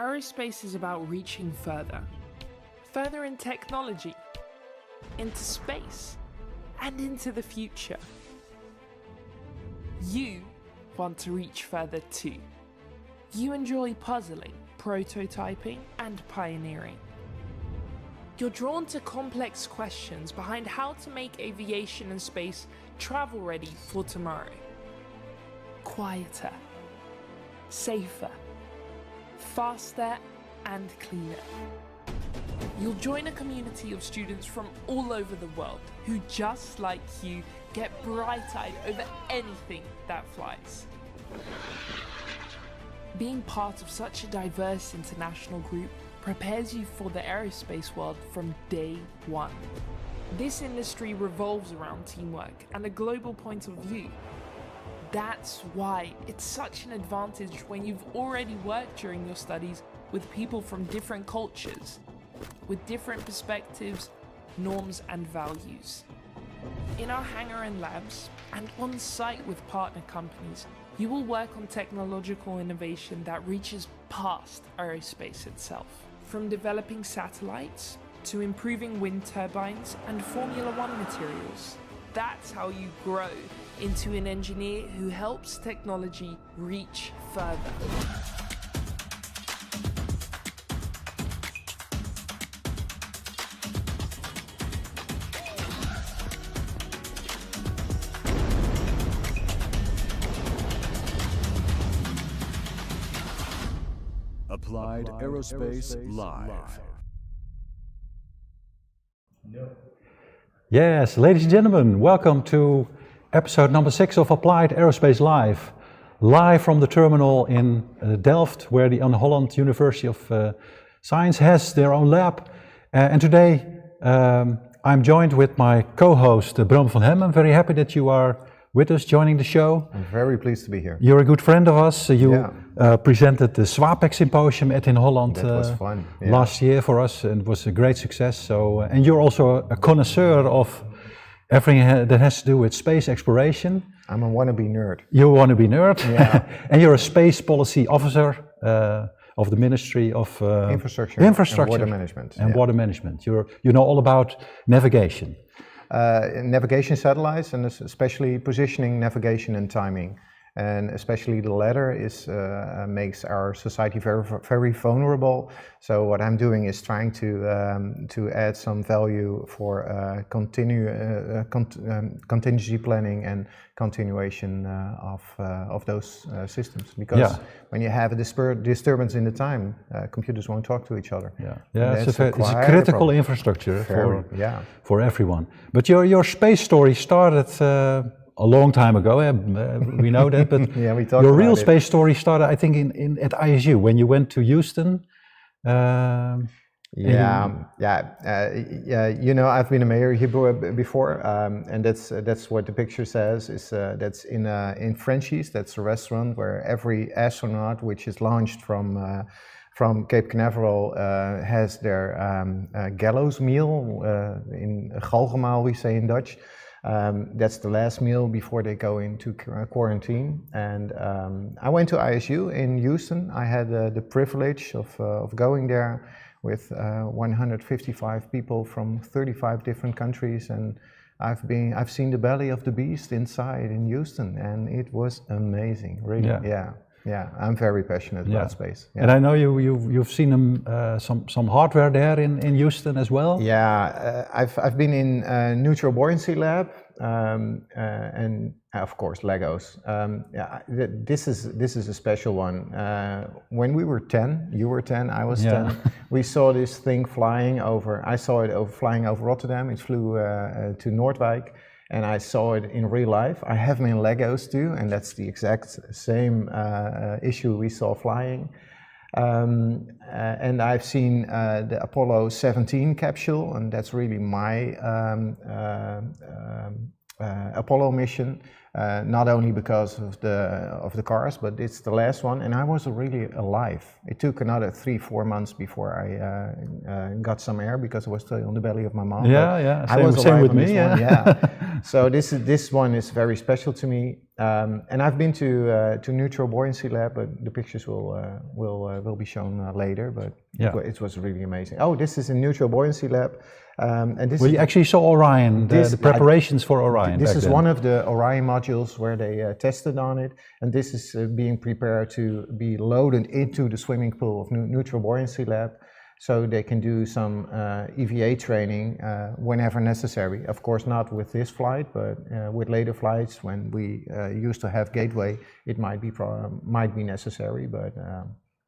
Aerospace is about reaching further. Further in technology, into space, and into the future. You want to reach further too. You enjoy puzzling, prototyping, and pioneering. You're drawn to complex questions behind how to make aviation and space travel ready for tomorrow. Quieter, safer, faster, and cleaner. You'll join a community of students from all over the world who, just like you, get bright-eyed over anything that flies. Being part of such a diverse international group prepares you for the aerospace world from day one. This industry revolves around teamwork and a global point of view. That's why it's such an advantage when you've already worked during your studies with people from different cultures, with different perspectives, norms, and values. In our hangar and labs, and on site with partner companies, you will work on technological innovation that reaches past aerospace itself. From developing satellites, to improving wind turbines and Formula One materials. That's how you grow into an engineer who helps technology reach further. Applied Aerospace Live. Yes, ladies and gentlemen, welcome to episode number 6 of Applied Aerospace Live. Live from the terminal in Delft, where the Inholland University of Science has their own lab. And today I'm joined with my co-host Bram van Hemmen. Very happy that you are with us, joining the show. I'm very pleased to be here. You're a good friend of us. You presented the SWAPEC symposium at Inholland last year for us, and it was a great success. So, and you're also a connoisseur of everything that has to do with space exploration. I'm a wannabe nerd. You want to be nerd, yeah. And you're a space policy officer of the Ministry of Infrastructure and Water Management. And water management. You know all about navigation. Navigation satellites, and especially positioning, navigation, and timing, and especially the latter is makes our society very vulnerable. So what I'm doing is trying to add some value for contingency planning and continuation of those systems. Because when you have a disturbance in the time, computers won't talk to each other. It's a critical infrastructure for everyone. But your space story started a long time ago, we know that, but your real space story started, I think, at ISU, when you went to Houston. You know, I've been a mayor here before, and that's what the picture says. Is that's in Frenchies. That's a restaurant where every astronaut, which is launched from Cape Canaveral, has their gallows meal. In galgenmaal, we say in Dutch. That's the last meal before they go into quarantine. And I went to ISU in Houston. I had the privilege of going there with 155 people from 35 different countries, and I've seen the belly of the beast inside in Houston, and it was amazing. Really, yeah. I'm very passionate about space. Yeah. And I know you've seen some hardware there in Houston as well. Yeah, I've been in neutral buoyancy lab, and of course Legos. This is a special one. When we were 10, you were 10, I was 10. We saw this thing flying over. I saw it flying over Rotterdam. It flew to Noordwijk. And I saw it in real life. I have them in Legos too, and that's the exact same issue we saw flying. And I've seen the Apollo 17 capsule, and that's really my Apollo mission. Not only because of the cars, but it's the last one, and I was really alive. It took another 3-4 months before I got some air, because I was still on the belly of my mom. I was alive with me. So this one is very special to me. And I've been to neutral buoyancy lab, but the pictures will be shown later. But it was really amazing. Oh, this is a neutral buoyancy lab, and this. Well, you actually saw Orion, the preparations for Orion. This is one of the Orion modules where they tested on it, and this is being prepared to be loaded into the swimming pool of neutral buoyancy lab. So they can do some EVA training whenever necessary. Of course, not with this flight, but with later flights when we used to have gateway, it might be necessary. But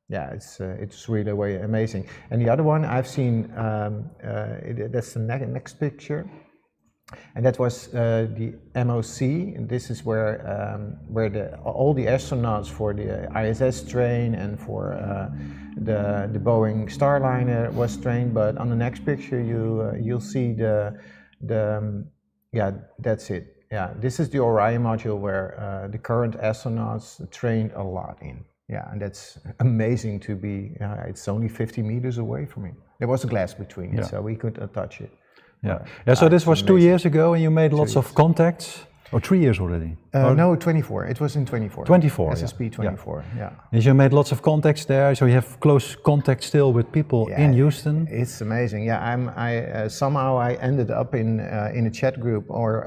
yeah, it's really amazing. And the other one I've seen, that's the next picture. And that was the MOC, and this is where all the astronauts for the ISS train and for the Boeing Starliner was trained. But on the next picture, you'll see that's it. Yeah, this is the Orion module where the current astronauts trained a lot in. Yeah, and that's amazing to be. It's only 50 meters away from it. There was a glass between it, so we could touch it. Yeah. So this was 2 years ago, and you made lots of contacts. Or 3 years already? No, 24. It was in 24. 24. SSP 24. Yeah. And you made lots of contacts there, so you have close contact still with people in Houston. It's amazing. Yeah, somehow I ended up in a chat group or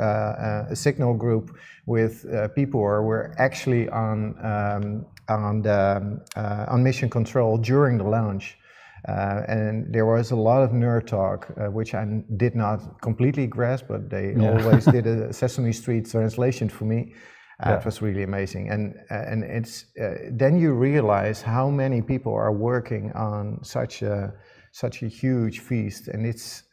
a signal group with people who were actually on mission control during the launch. And there was a lot of nerd talk, which I did not completely grasp, but they always did a Sesame Street translation for me. It was really amazing. And it's then you realize how many people are working on such a huge feast, and it's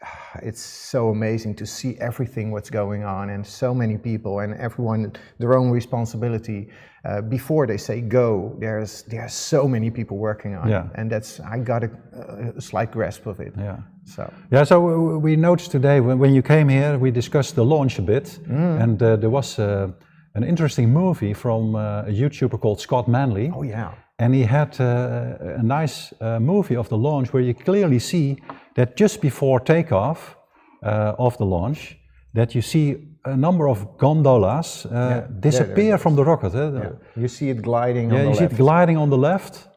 so amazing to see everything what's going on, and so many people and everyone their own responsibility. Before they say go, there's so many people working on it, and I got a slight grasp of it. So we noticed today when you came here, we discussed the launch a bit, and there was an interesting movie from a YouTuber called Scott Manley. Oh yeah. And he had a nice movie of the launch where you clearly see that just before takeoff of the launch, that you see a number of gondolas disappear from the rocket. You see it gliding on the left. You see it gliding on the left.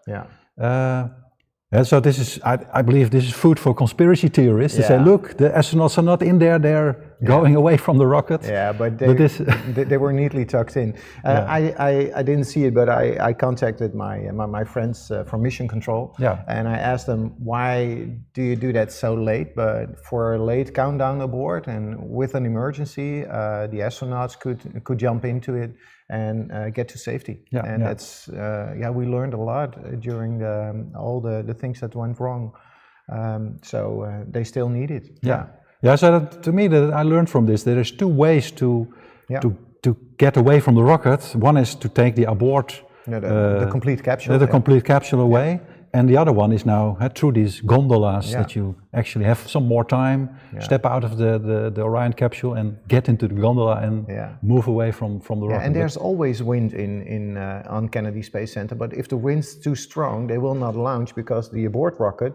So this is, I believe this is food for conspiracy theorists. They say, look, the astronauts are not in there, they're going away from the rocket. Yeah, but they were neatly tucked in. I didn't see it, but I contacted my friends from Mission Control, and I asked them, why do you do that so late? But for a late countdown aboard and with an emergency, the astronauts could jump into it and get to safety. That's we learned a lot during all the things that went wrong. So they still need it. So to me, that I learned from this, there is two ways to get away from the rocket. One is to take the aboard, the complete capsule. The complete capsule away. And the other one is now through these gondolas that you actually have some more time, step out of the Orion capsule and get into the gondola and move away from the rocket. And there's always wind on Kennedy Space Center, but if the wind's too strong, they will not launch because the abort rocket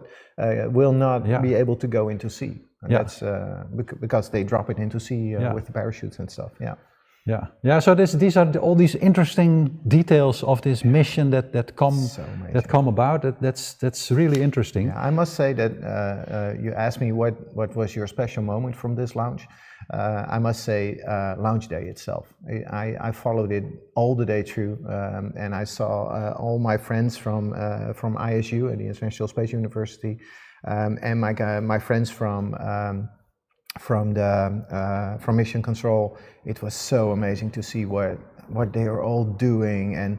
will not be able to go into sea. And that's because they drop it into sea with the parachutes and stuff. So these are all these interesting details of this mission that come about. That's really interesting. I must say that you asked me what was your special moment from this launch. I must say launch day itself. I followed it all the day through, and I saw all my friends from ISU, the International Space University, and my friends from Mission Control. It was so amazing to see what they are all doing, and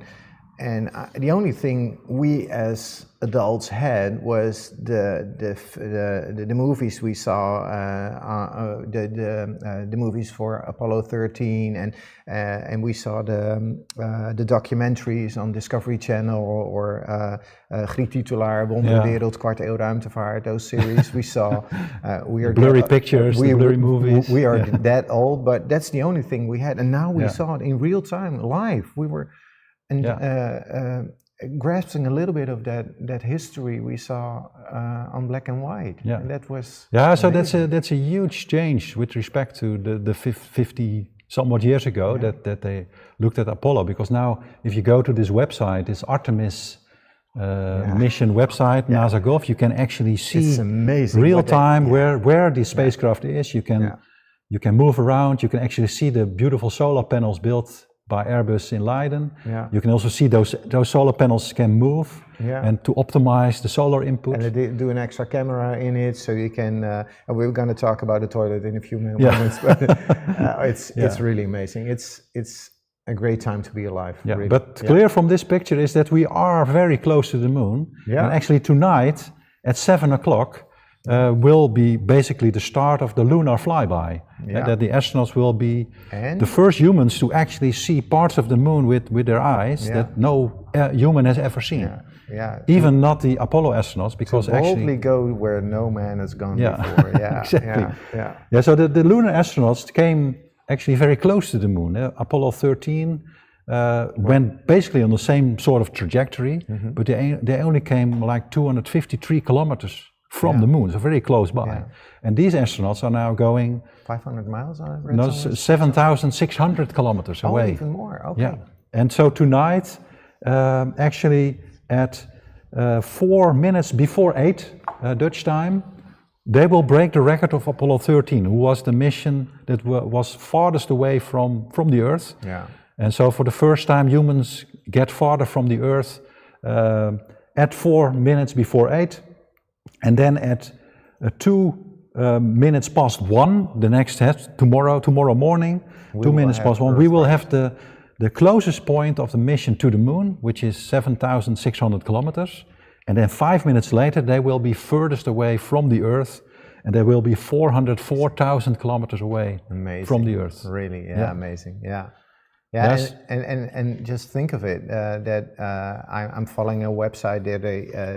the only thing we as adults had was the movies we saw, the movies for Apollo 13, and we saw the documentaries on Discovery Channel or Griet Titulaar, Wonderwereld, Kwart Eeuw Ruimtevaart, those series we saw. We are blurry pictures, blurry movies. We are that old, but that's the only thing we had, and now we saw it in real time, live. We were grasping a little bit of that history we saw on black and white. And that was so that's a huge change with respect to the 50 somewhat years ago that they looked at Apollo, because now if you go to this website, this Artemis mission website, NASA Gov, you can actually see real time where the spacecraft is. You can move around, you can actually see the beautiful solar panels built by Airbus in Leiden. You can also see those solar panels can move and to optimize the solar input. And they do an extra camera in it, so you can, and we're going to talk about the toilet in a few moments, but it's really amazing. It's a great time to be alive. Really. But clear from this picture is that we are very close to the moon. And actually tonight at 7 o'clock will be basically the start of the lunar flyby. That the astronauts will be the first humans to actually see parts of the moon with their eyes that no human has ever seen. Even not the Apollo astronauts, because to boldly actually go where no man has gone before. Exactly. So the lunar astronauts came actually very close to the moon. Apollo 13 went basically on the same sort of trajectory, but they only came like 253 kilometers from the moon, so very close by. And these astronauts are now going 500 miles on it? No, 7,600 kilometers away. Oh, even more, okay. Yeah. And so tonight, actually at 4 minutes before 8 Dutch time, they will break the record of Apollo 13, who was the mission that was farthest away from the Earth. And so for the first time, humans get farther from the Earth at 4 minutes before 8. And then at 2 minutes past 1, the next tomorrow morning, 2 minutes past 1, we will have the closest point of the mission to the moon, which is 7,600 kilometers. And then 5 minutes later, they will be furthest away from the Earth, and they will be 404,000 kilometers away from the Earth. Really, amazing, yes. And just think of it, that I'm following a website there,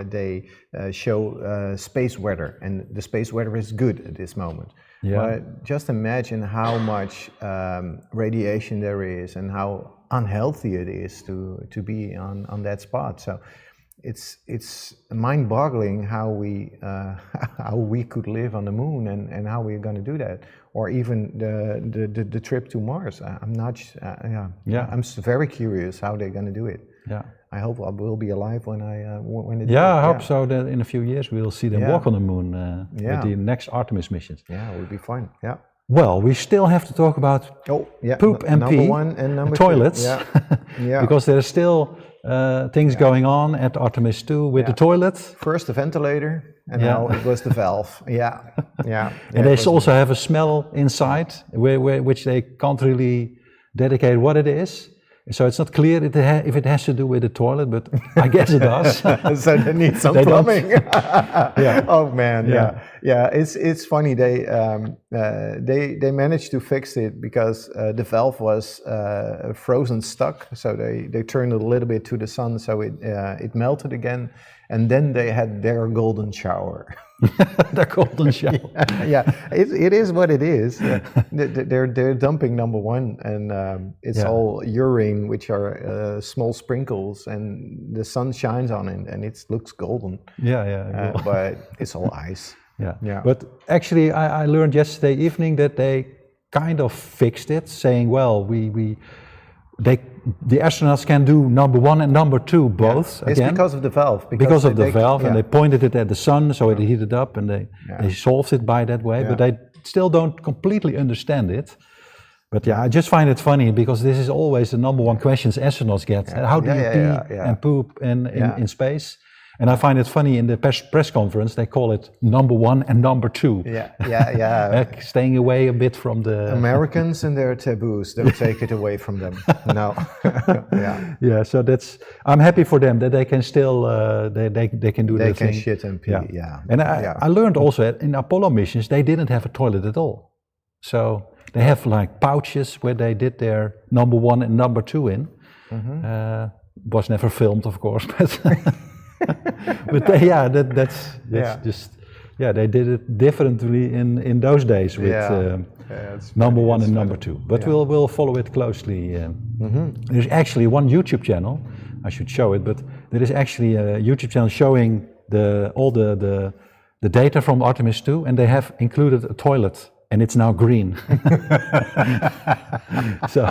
they show space weather, and the space weather is good at this moment. But just imagine how much radiation there is and how unhealthy it is to be on that spot. So it's mind-boggling how we could live on the moon and how we're going to do that, or even the trip to Mars. I'm not. I'm very curious how they're going to do it. I hope I will be alive when it. I hope so. That in a few years we'll see them walk on the moon with the next Artemis missions. It will be fun. Well, we still have to talk about poop and number pee, 1 and number toilets, 2. because there are still things going on at Artemis 2 with the toilet. First the ventilator, and now it was the valve. And they also have a smell inside, which they can't really dedicate what it is. So it's not clear if it has to do with the toilet, but I guess it does. So they need some plumbing. Oh man, It's funny. They managed to fix it because the valve was frozen stuck. So they turned it a little bit to the sun, so it melted again, and then they had their golden shower. Their golden shower. It is what it is. They're dumping number 1, and it's all urine, which are small sprinkles, and the sun shines on it, and it looks golden. But it's all ice. But actually, I learned yesterday evening that they kind of fixed it, saying, well, the astronauts can do number 1 and number 2 both. It's again. because of the valve. Because of the valve, and they pointed it at the sun, so it heated up, and they solved it by that way. But they still don't completely understand it. But I just find it funny, because this is always the number 1 question astronauts get. How do you pee and poop in space? And I find it funny, in the press conference, they call it number 1 and number 2. Staying away a bit from the... Americans and their taboos, don't take it away from them. No. So I'm happy for them that they can still, they can do that thing. They can shit and pee, And I learned also, in Apollo missions, they didn't have a toilet at all. So they have like pouches where they did their number 1 and number 2 in. Was never filmed, of course, but... But that's just they did it differently in those days with number 1 and number 2. But we'll follow it closely. There's actually one YouTube channel. I should show it, but there is actually a YouTube channel showing all the data from Artemis 2, and they have included a toilet and it's now green. So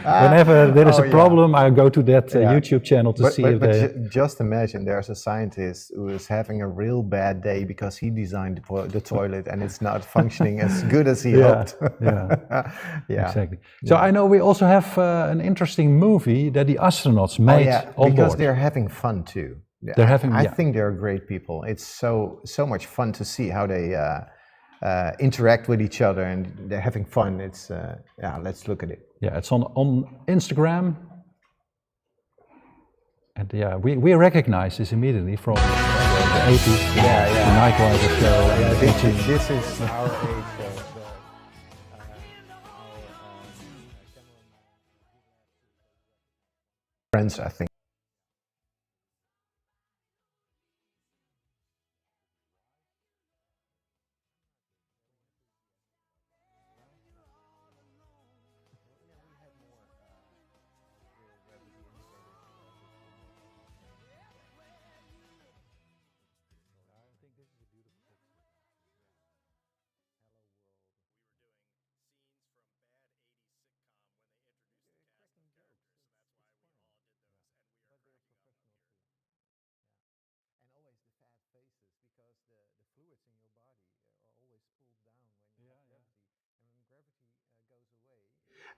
whenever there is a problem, I go to that YouTube channel to see if they... Just imagine there's a scientist who is having a real bad day because he designed the toilet and it's not functioning as good as he hoped. Exactly. So I know we also have an interesting movie that the astronauts made on because board. they're having fun too. I think they're great people. It's so much fun to see how they interact with each other and they're having fun. It's let's look at it. Yeah, it's on Instagram, and we recognize this immediately from the 80s. The Night Rider show. This is our age. Friends, I think.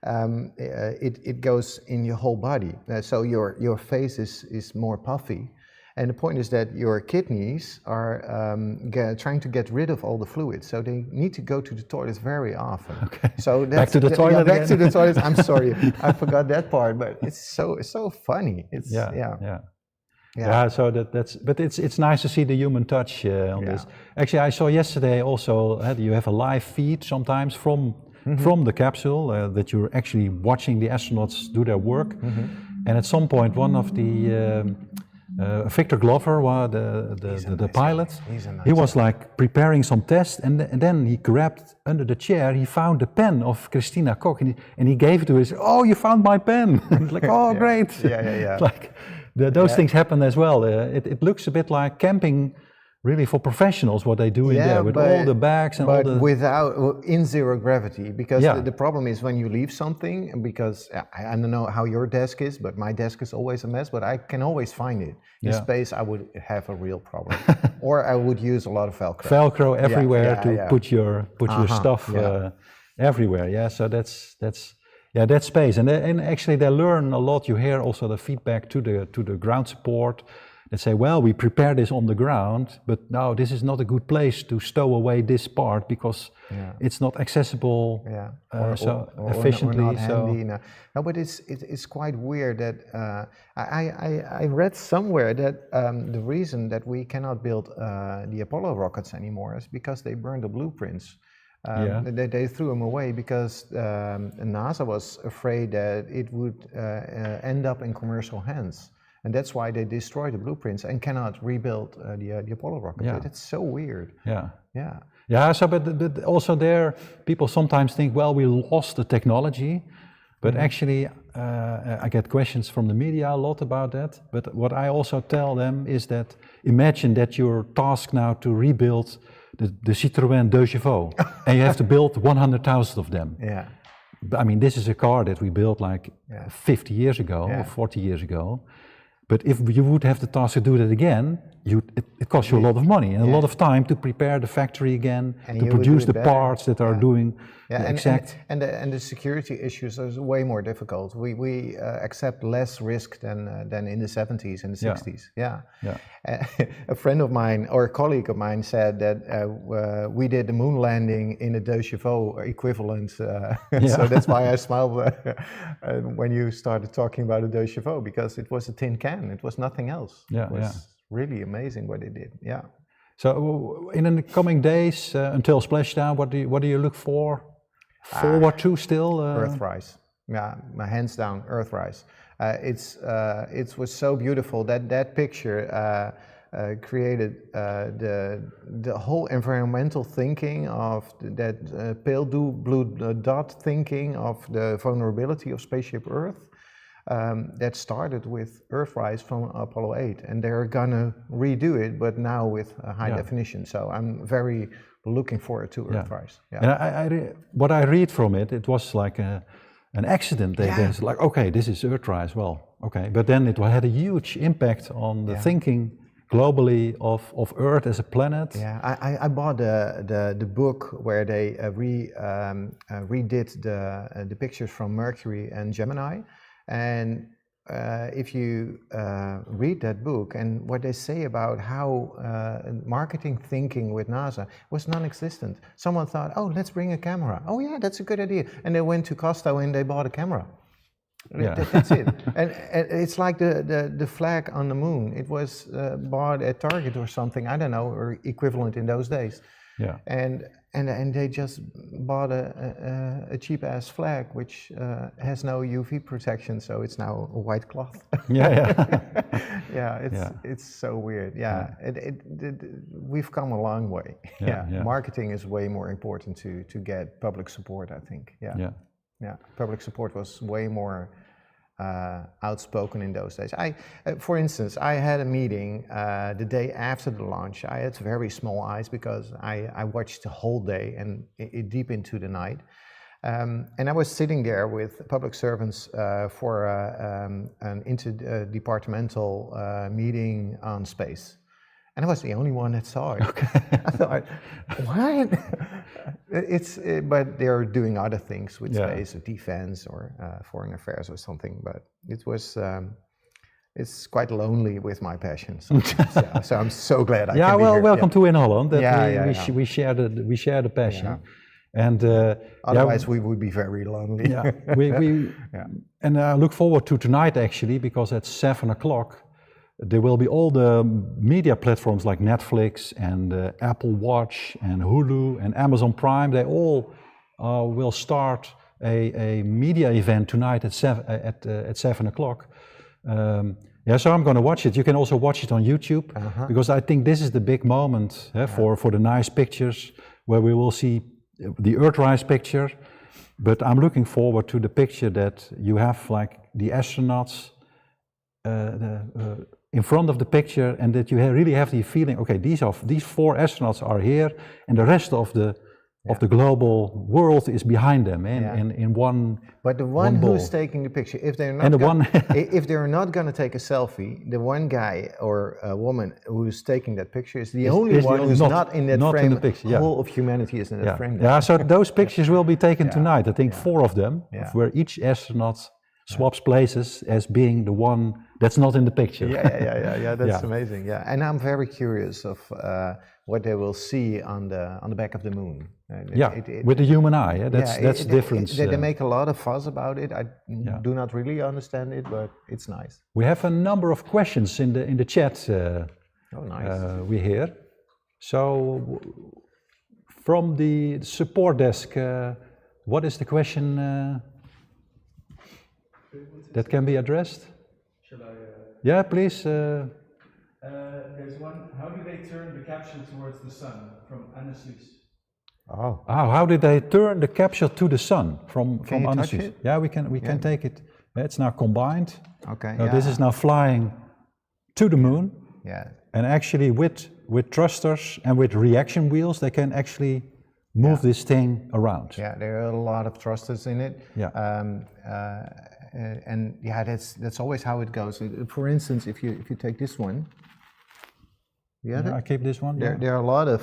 It goes in your whole body. So your face is more puffy. And the point is that your kidneys are trying to get rid of all the fluids, so they need to go to the toilet very often. Okay. So back to the toilet. Back to the toilet. I'm sorry, I forgot that part, but it's so funny. It's So but it's nice to see the human touch on this. Actually, I saw yesterday also you have a live feed sometimes from the capsule that you're actually watching the astronauts do their work, and at some point one of the Victor Glover, the pilot, he was like preparing some tests, and then he grabbed under the chair, he found the pen of Christina Koch, and he gave it to us. Oh, you found my pen! It's like, oh, great! Like those things happen as well. It looks a bit like camping, really, for professionals, what they do in there with all the bags and all the... But in zero gravity, because the problem is when you leave something, because I don't know how your desk is, but my desk is always a mess, but I can always find it. In space, I would have a real problem. Or I would use a lot of Velcro. Velcro everywhere to put your stuff everywhere. So that's space. And actually they learn a lot. You hear also the feedback to the ground support. They say, well, we prepare this on the ground, but now this is not a good place to stow away this part because it's not accessible efficiently. Or not handy. No, but it's quite weird that I read somewhere that the reason that we cannot build the Apollo rockets anymore is because they burned the blueprints. They threw them away because NASA was afraid that it would end up in commercial hands. And that's why they destroy the blueprints and cannot rebuild the Apollo rocket. It's so weird. So but also there, people sometimes think, well, we lost the technology, but actually, I get questions from the media a lot about that. But what I also tell them is that imagine that you're tasked now to rebuild the Citroën 2 Chevaux, and you have to build 100,000 of them. I mean, this is a car that we built like 50 years ago or 40 years ago. But if you would have the task to do that again, it costs you a lot of money and a lot of time to prepare the factory again, and to produce the parts that are doing the exact... And the security issues are way more difficult. We accept less risk than in the 70s and the 60s. A friend of mine, or a colleague of mine, said that we did the moon landing in a 2 Chevaux equivalent. So that's why I smiled when you started talking about a 2 Chevaux, because it was a tin can. It was nothing else. It was really amazing what they did. So in the coming days until splashdown, what do you look forward to still? Earthrise. My hands down, Earthrise. It was so beautiful that picture created the whole environmental thinking of that pale blue dot thinking of the vulnerability of spaceship Earth. That started with Earthrise from Apollo 8, and they're gonna redo it, but now with high definition. So I'm very looking forward to Earthrise. Yeah. And what I read from it, it was like an accident. They it's like, okay, this is Earthrise. Well, okay, but then it had a huge impact on the thinking globally of Earth as a planet. Yeah, I bought the book where they redid the pictures from Mercury and Gemini, and if you read that book and what they say about how marketing thinking with NASA was non-existent. Someone thought, oh, let's bring a camera. Oh yeah, that's a good idea. And they went to Costco and they bought a camera. Yeah. That's it. And it's like the flag on the moon. It was bought at Target or something, I don't know, or equivalent in those days. Yeah. And they just bought a cheap ass flag which has no UV protection, so it's now a white cloth. It's so weird. We've come a long way. Marketing is way more important to get public support, I think. Public support was way more outspoken in those days. For instance, I had a meeting the day after the launch. I had very small eyes because I watched the whole day and deep into the night. And I was sitting there with public servants for an interdepartmental meeting on space. And I was the only one that saw it. Okay. I thought, what? But they're doing other things with space, or defense, or foreign affairs, or something. But it was, it's quite lonely with my passion. So I'm so glad I can be here. Welcome to Inholland. We share the passion. Yeah. And otherwise we would be very lonely. And I look forward to tonight actually, because at 7 o'clock. There will be all the media platforms like Netflix and Apple Watch and Hulu and Amazon Prime. They all will start a media event tonight at 7 o'clock. So I'm going to watch it. You can also watch it on YouTube, because I think this is the big moment for the nice pictures where we will see the Earthrise picture. But I'm looking forward to the picture that you have, like the astronauts in front of the picture, and that you really have the feeling, okay, these 4 astronauts are here, and the rest of the global world is behind them, in one. But the one who's taking the picture, if they're not, if they're not going to take a selfie, the one guy or a woman who's taking that picture is the only one who's not in that frame. In the picture, the whole of humanity is in that frame. So those pictures will be taken tonight. I think 4 of them, where each astronaut swaps places as being the one that's not in the picture. That's amazing. And I'm very curious of what they will see on the back of the moon. With the human eye. That's the difference. They make a lot of fuss about it. I do not really understand it, but it's nice. We have a number of questions in the chat. Nice. We hear. So from the support desk, what is the question that can be addressed? Shall I? Yeah, please. There's one. How do they turn the capsule towards the sun? From Anaslis. How did they turn the capsule to the sun from Anaslis? Yeah, we can take it. It's now combined. Okay. This is now flying to the moon. Yeah. And actually, with thrusters and with reaction wheels, they can actually move this thing around. Yeah, there are a lot of thrusters in it. And that's always how it goes. For instance, if you take this one, I keep this one. There are a lot of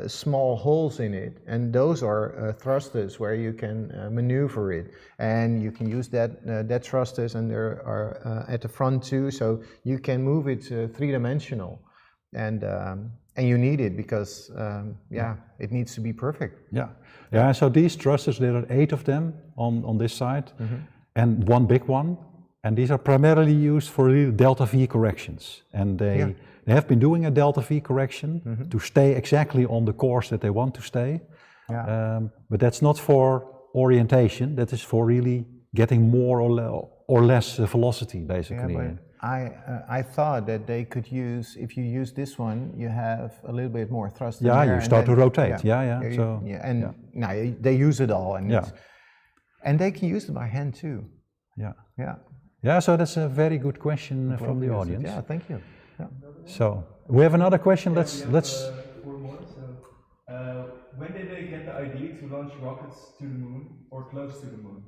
small holes in it, and those are thrusters where you can maneuver it, and you can use that thrusters, and there are at the front too, so you can move it 3-dimensional, and you need it because it needs to be perfect. So these thrusters, there are 8 of them on this side. And one big one, and these are primarily used for delta V corrections. And they have been doing a delta V correction to stay exactly on the course that they want to stay. But that's not for orientation, that is for really getting more or less velocity, basically. I thought that they could use, if you use this one, you have a little bit more thrust. You start to rotate. Now they use it all, and they can use it by hand too. So that's a very good question from the audience. Thank you. So we have another question. Let's. 4 more. So to launch rockets to the moon or close to the moon?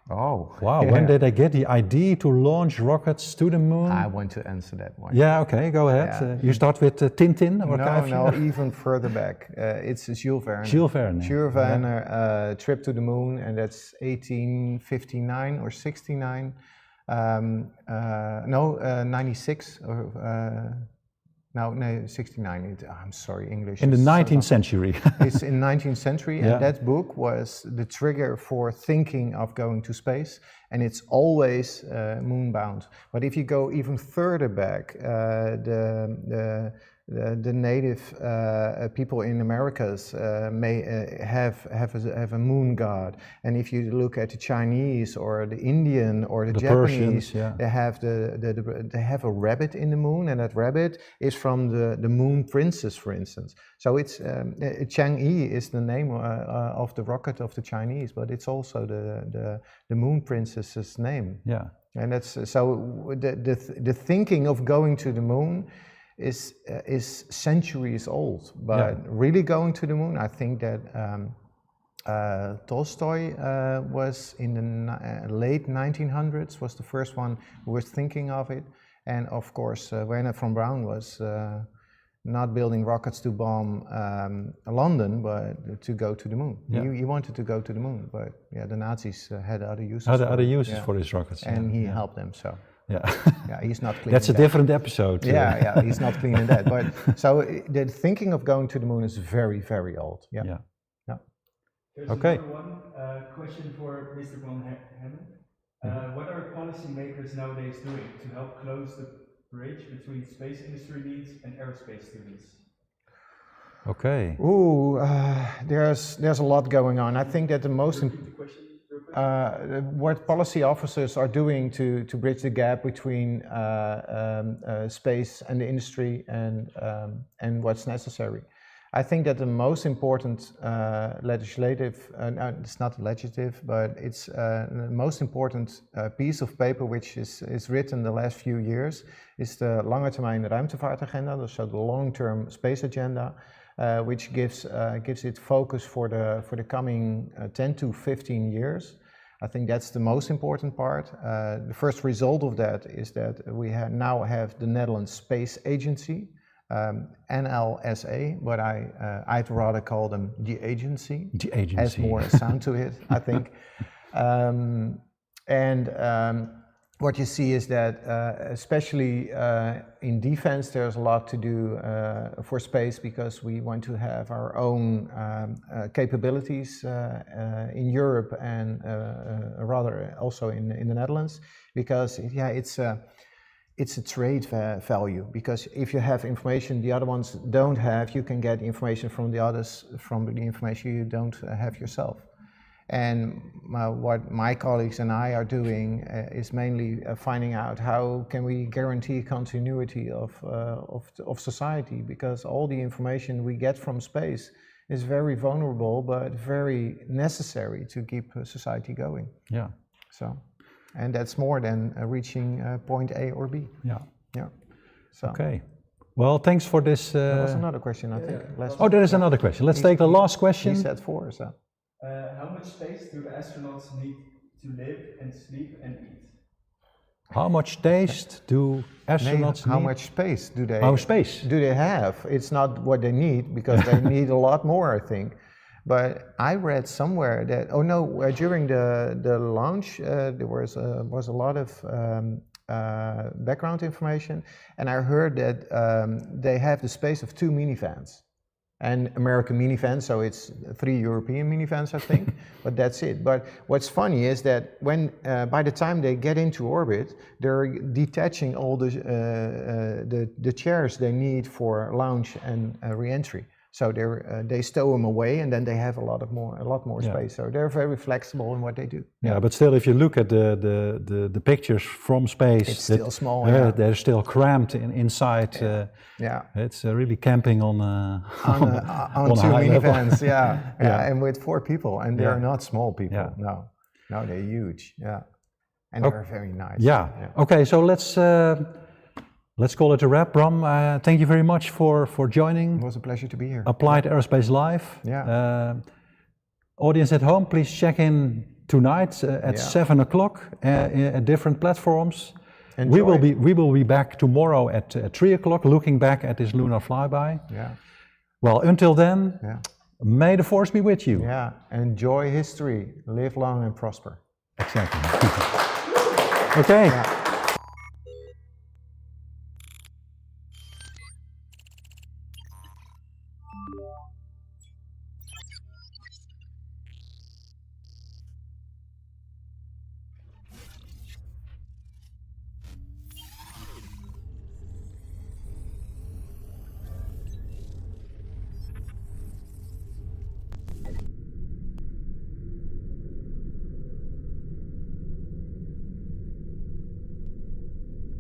Oh, Wow, when did they get the idea to launch rockets to the moon? I want to answer that one. Yeah, okay, go ahead. Yeah. You start with Tintin or No, even further back. It's Jules Verne. Jules Verne. Jules Verne, trip to the moon, and that's 1859 or 69. 96 or no, 69. I'm sorry, English. In the 19th century. It's in 19th century, Yeah. and that book was the trigger for thinking of going to space, and it's always moonbound. But if you go even further back, the native people in Americas may have a moon god, and if you look at the Chinese or the Indian or the Japanese, Persians, yeah. they have a rabbit in the moon, and that rabbit is from the moon princess, for instance. So it's Chang'e is the name of the rocket of the Chinese, but it's also the moon princess's name. Yeah. And that's so the thinking of going to the moon is centuries old, but really going to the moon, I think that Tolstoy was in the late 1900s, was the first one who was thinking of it, and of course Wernher von Braun was not building rockets to bomb London, but to go to the moon. Yeah. He wanted to go to the moon, but yeah, the Nazis had other uses. Other uses for his rockets. And he helped them, so. Yeah. Yeah, he's not clean. That's a different episode. Yeah, he's not clean in that. But so the thinking of going to the moon is very, very old. Yeah. Yeah. There's Okay. another one question for Mr. Van Hemmen. What are policymakers nowadays doing to help close the bridge between space industry needs and aerospace students? Okay. Ooh, there's a lot going on. I think that the most Repeat the question real quick. what policy officers are doing to bridge the gap between space and the industry and what's necessary. I think that the most important legislative, it's not legislative, but it's the most important piece of paper which is written the last few years is the lange termijn ruimtevaartagenda, so the long-term space agenda, which gives it focus for the coming 10 to 15 years. I think that's the most important part. The first result of that is that we now have the Netherlands Space Agency, NLSA, but I'd rather call them the agency. The agency. Has more sound to it, I think. What you see is that, especially in defense, there's a lot to do for space because we want to have our own capabilities in Europe and rather also in the Netherlands, because it's a trade value, because if you have information the other ones don't have, you can get information from the others from the information you don't have yourself. And what my colleagues and I are doing is mainly finding out how can we guarantee continuity of society, because all the information we get from space is very vulnerable but very necessary to keep society going. Yeah. So. And that's more than reaching point A or B. Yeah. Yeah. So. Okay. Well, thanks for this. There was another question, I think. Oh, there is another question. Let's take the last question. He said 4, so. How much space do the astronauts need to live and sleep and eat? How much days do astronauts need? How much space do they? How much space do they have? It's not what they need, because they need a lot more, I think. But I read somewhere that during the launch there was a lot of background information, and I heard that they have the space of 2 minivans, and American minivans, so it's 3 European minivans, I think, but that's it. But what's funny is that when by the time they get into orbit, they're detaching all the chairs they need for launch and re-entry. So they stow them away, and then they have a lot more space. So they're very flexible in what they do. Yeah, but still, if you look at the pictures from space, it's still small. They're still cramped inside. It's really camping on 2 minivans. Yeah, and with 4 people, and they're not small people. Yeah. No, they're huge. Yeah, and they're very nice. Yeah. Okay, so let's call it a wrap. Bram, thank you very much for joining. It was a pleasure to be here. Applied Aerospace Live. Yeah. Audience at home, please check in tonight at 7 o'clock at different platforms. Enjoy. We will be back tomorrow at 3 o'clock, looking back at this lunar flyby. Yeah. Well, until then, may the force be with you. Yeah. Enjoy history. Live long and prosper. Exactly. Okay. Yeah.